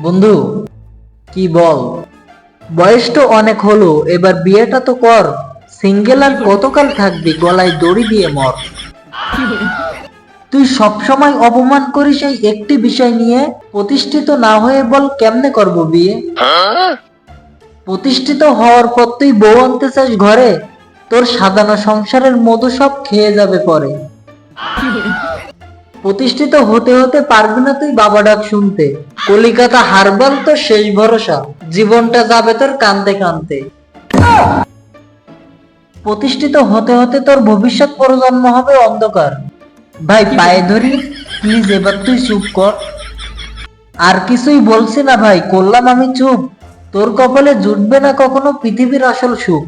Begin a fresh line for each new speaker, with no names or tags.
বন্ধু কি বল, বয়স তো অনেক হলো, এবার বিয়েটা তো কর। সিঙ্গেল আর কতকাল থাকবি, গলায় দড়ি দিয়ে মর। তুই সবসময় অপমান করিস এই একটি বিষয় নিয়ে। প্রতিষ্ঠিত না হয়ে বল কেমনে করব বিয়ে? প্রতিষ্ঠিত হওয়ার পর তুই বউ আনতে চাস ঘরে, তোর সাজানো সংসারের মধু সব খেয়ে যাবে পরে। প্রতিষ্ঠিত হতে হতে পারবি না তুই বাবা ডাক শুনতে। কলিকাতা হারবাল তো শেষ ভরসা, জীবনটা যাবে তোর কানতে কানতে। প্রতিষ্ঠিত হতে হতে তোর ভবিষ্যৎ প্রজন্ম হবে অন্ধকার। ভাই পায়ে ধরি, প্লিজ এবার তুই চুপ কর। আর কিছুই বলছি না ভাই, করলাম আমি চুপ। তোর কপালে জুটবে না কখনো পৃথিবীর আসল সুখ।